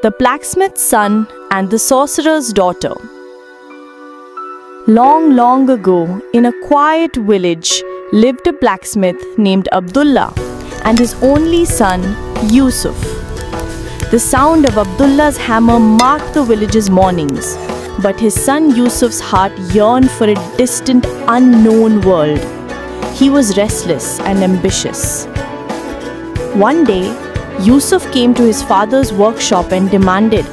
The Blacksmith's Son and the Sorcerer's Daughter. Long, long ago, in a quiet village, lived a blacksmith named Abdullah and his only son, Yusuf. The sound of Abdullah's hammer marked the village's mornings, but his son Yusuf's heart yearned for a distant, unknown world. He was restless and ambitious. One day, Yusuf came to his father's workshop and demanded,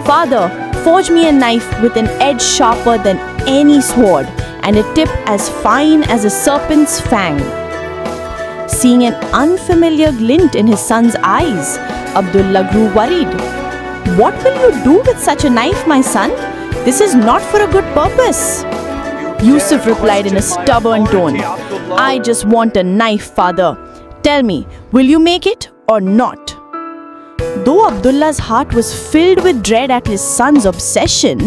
"Father, forge me a knife with an edge sharper than any sword and a tip as fine as a serpent's fang." Seeing an unfamiliar glint in his son's eyes, Abdullah grew worried. "What will you do with such a knife, my son? This is not for a good purpose." Yusuf replied in a stubborn tone, "I just want a knife, father. Tell me, will you make it or not?" Though Abdullah's heart was filled with dread at his son's obsession,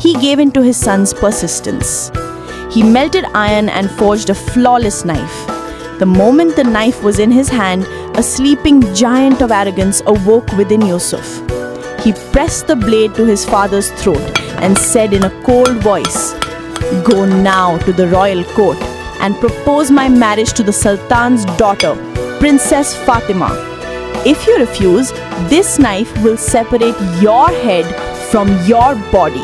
he gave in to his son's persistence. He melted iron and forged a flawless knife. The moment the knife was in his hand, a sleeping giant of arrogance awoke within Yusuf. He pressed the blade to his father's throat and said in a cold voice, "Go now to the royal court and propose my marriage to the Sultan's daughter, Princess Fatima. If you refuse, this knife will separate your head from your body."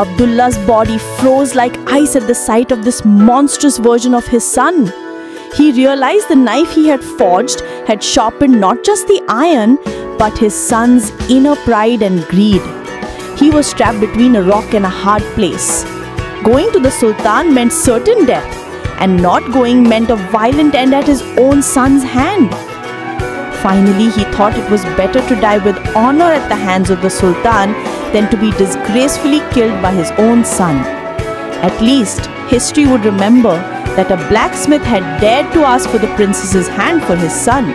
Abdullah's body froze like ice at the sight of this monstrous version of his son. He realized the knife he had forged had sharpened not just the iron, but his son's inner pride and greed. He was trapped between a rock and a hard place. Going to the Sultan meant certain death, and not going meant a violent end at his own son's hand. Finally, he thought it was better to die with honor at the hands of the Sultan than to be disgracefully killed by his own son. At least, history would remember that a blacksmith had dared to ask for the princess's hand for his son.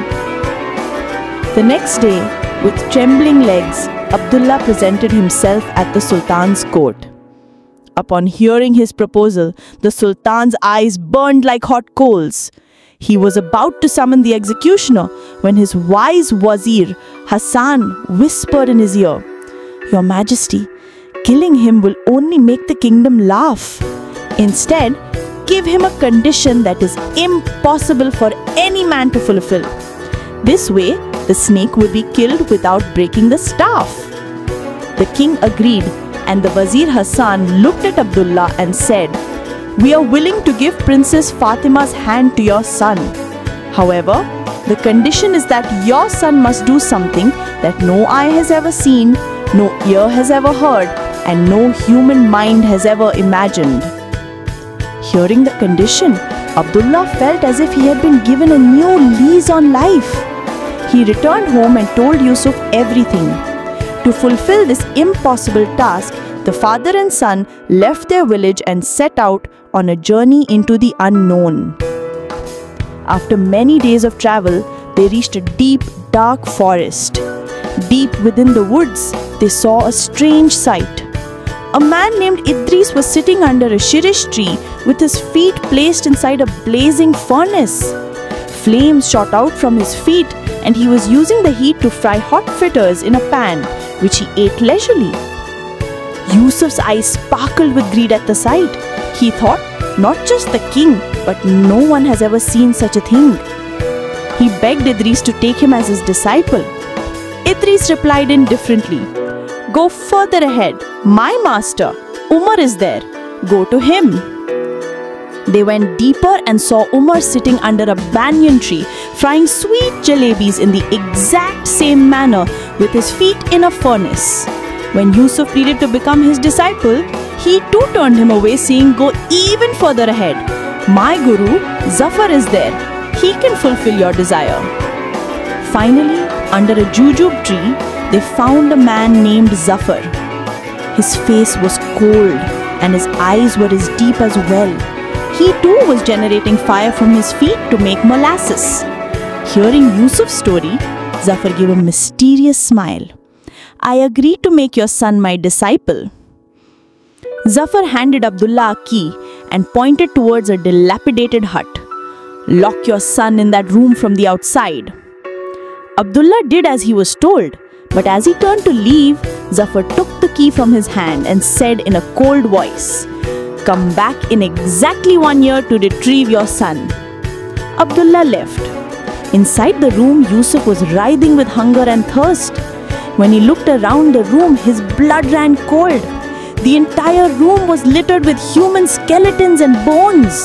The next day, with trembling legs, Abdullah presented himself at the Sultan's court. Upon hearing his proposal, the Sultan's eyes burned like hot coals. He was about to summon the executioner when his wise wazir, Hassan, whispered in his ear, "Your Majesty, killing him will only make the kingdom laugh. Instead, give him a condition that is impossible for any man to fulfill. This way, the snake will be killed without breaking the staff." The king agreed, and the Wazir Hassan looked at Abdullah and said, "We are willing to give Princess Fatima's hand to your son. However, the condition is that your son must do something that no eye has ever seen, no ear has ever heard, and no human mind has ever imagined." Hearing the condition, Abdullah felt as if he had been given a new lease on life. He returned home and told Yusuf everything. To fulfill this impossible task, the father and son left their village and set out on a journey into the unknown. After many days of travel, they reached a deep, dark forest. Deep within the woods, they saw a strange sight. A man named Idris was sitting under a shirish tree with his feet placed inside a blazing furnace. Flames shot out from his feet, and he was using the heat to fry hot fritters in a pan, which he ate leisurely. Yusuf's eyes sparkled with greed at the sight. He thought, not just the king, but no one has ever seen such a thing. He begged Idris to take him as his disciple. Idris replied indifferently, "Go further ahead. My master, Umar, is there. Go to him." They went deeper and saw Umar sitting under a banyan tree, frying sweet jalebis in the exact same manner with his feet in a furnace. When Yusuf pleaded to become his disciple, he too turned him away, saying, "Go even further ahead. My guru, Zafar, is there. He can fulfill your desire." Finally, under a jujube tree, they found a man named Zafar. His face was cold and his eyes were as deep as well. He too was generating fire from his feet to make molasses. Hearing Yusuf's story, Zafar gave a mysterious smile. "I agree to make your son my disciple." Zafar handed Abdullah a key and pointed towards a dilapidated hut. "Lock your son in that room from the outside." Abdullah did as he was told, But as he turned to leave, Zafar took the key from his hand and said in a cold voice, "Come back in exactly 1 year to retrieve your son." Abdullah left. Inside the room, Yusuf was writhing with hunger and thirst. When he looked around the room, his blood ran cold. The entire room was littered with human skeletons and bones.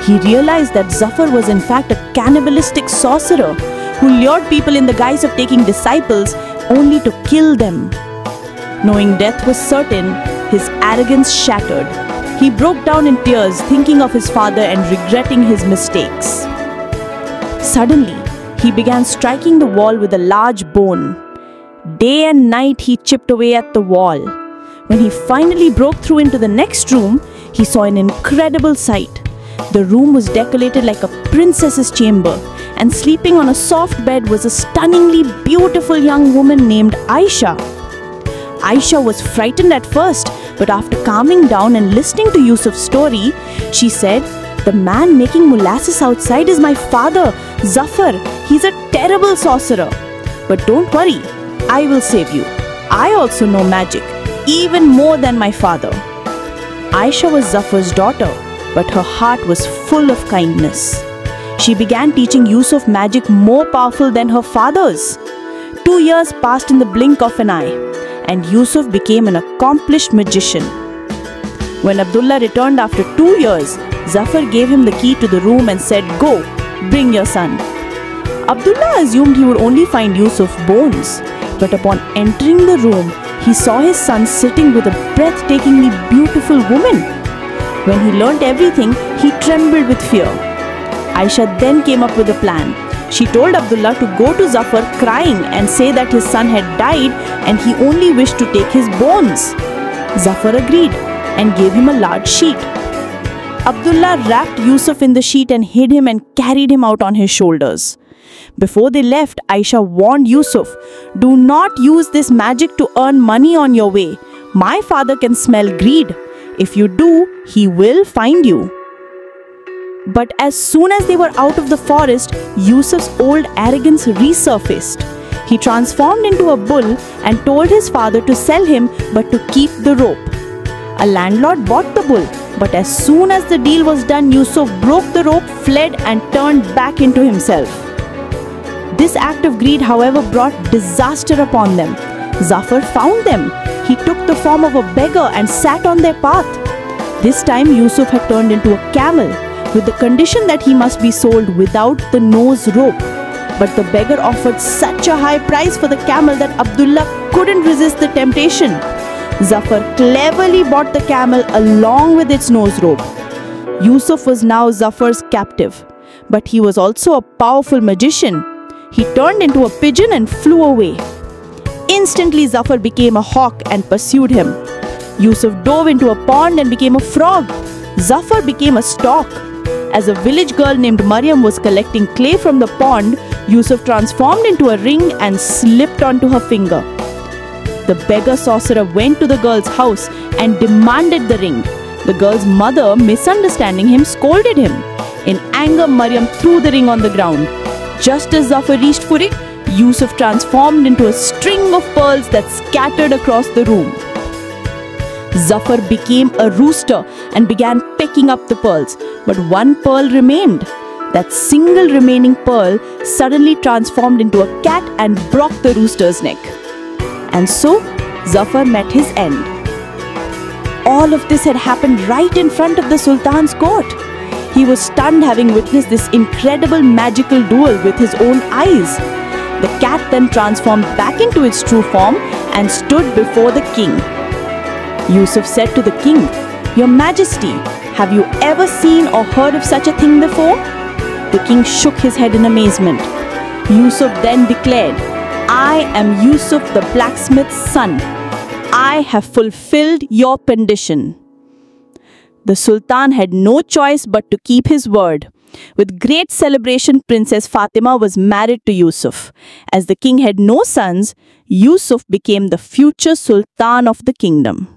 He realized that Zafar was in fact a cannibalistic sorcerer who lured people in the guise of taking disciples only to kill them. Knowing death was certain, his arrogance shattered. He broke down in tears, thinking of his father and regretting his mistakes. Suddenly, he began striking the wall with a large bone. Day and night he chipped away at the wall. When he finally broke through into the next room, he saw an incredible sight. The room was decorated like a princess's chamber, and sleeping on a soft bed was a stunningly beautiful young woman named Ayesha. Ayesha was frightened at first, but after calming down and listening to Yusuf's story, she said, "The man making molasses outside is my father, Zafar. He's a terrible sorcerer. But don't worry, I will save you. I also know magic, even more than my father." Ayesha was Zafar's daughter, but her heart was full of kindness. She began teaching Yusuf magic more powerful than her father's. 2 years passed in the blink of an eye, and Yusuf became an accomplished magician. When Abdullah returned after 2 years, Zafar gave him the key to the room and said, "Go, bring your son." Abdullah assumed he would only find Yusuf's bones, but upon entering the room, he saw his son sitting with a breathtakingly beautiful woman. When he learnt everything, he trembled with fear. Ayesha then came up with a plan. She told Abdullah to go to Zafar crying and say that his son had died and he only wished to take his bones. Zafar agreed and gave him a large sheet. Abdullah wrapped Yusuf in the sheet and hid him and carried him out on his shoulders. Before they left, Ayesha warned Yusuf, "Do not use this magic to earn money on your way. My father can smell greed. If you do, he will find you." But as soon as they were out of the forest, Yusuf's old arrogance resurfaced. He transformed into a bull and told his father to sell him but to keep the rope. A landlord bought the bull, but as soon as the deal was done, Yusuf broke the rope, fled and turned back into himself. This act of greed, however, brought disaster upon them. Zafar found them. He took the form of a beggar and sat on their path. This time Yusuf had turned into a camel, with the condition that he must be sold without the nose rope. But the beggar offered such a high price for the camel that Abdullah couldn't resist the temptation. Zafar cleverly bought the camel along with its nose rope. Yusuf was now Zafar's captive, but he was also a powerful magician. He turned into a pigeon and flew away. Instantly, Zafar became a hawk and pursued him. Yusuf dove into a pond and became a frog. Zafar became a stork. As a village girl named Maryam was collecting clay from the pond, Yusuf transformed into a ring and slipped onto her finger. The beggar sorcerer went to the girl's house and demanded the ring. The girl's mother, misunderstanding him, scolded him. In anger, Maryam threw the ring on the ground. Just as Zafar reached for it, Yusuf transformed into a string of pearls that scattered across the room. Zafar became a rooster and began pecking up the pearls, but one pearl remained. That single remaining pearl suddenly transformed into a cat and broke the rooster's neck. And so, Zafar met his end. All of this had happened right in front of the Sultan's court. He was stunned having witnessed this incredible magical duel with his own eyes. The cat then transformed back into its true form and stood before the king. Yusuf said to the king, "Your Majesty, have you ever seen or heard of such a thing before?" The king shook his head in amazement. Yusuf then declared, "I am Yusuf the blacksmith's son. I have fulfilled your condition." The Sultan had no choice but to keep his word. With great celebration, Princess Fatima was married to Yusuf. As the king had no sons, Yusuf became the future Sultan of the kingdom.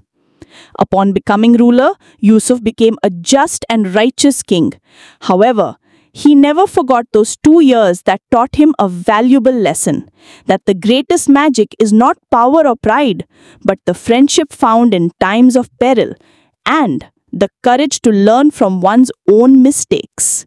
Upon becoming ruler, Yusuf became a just and righteous king. However, He never forgot those 2 years that taught him a valuable lesson, that the greatest magic is not power or pride, but the friendship found in times of peril and the courage to learn from one's own mistakes.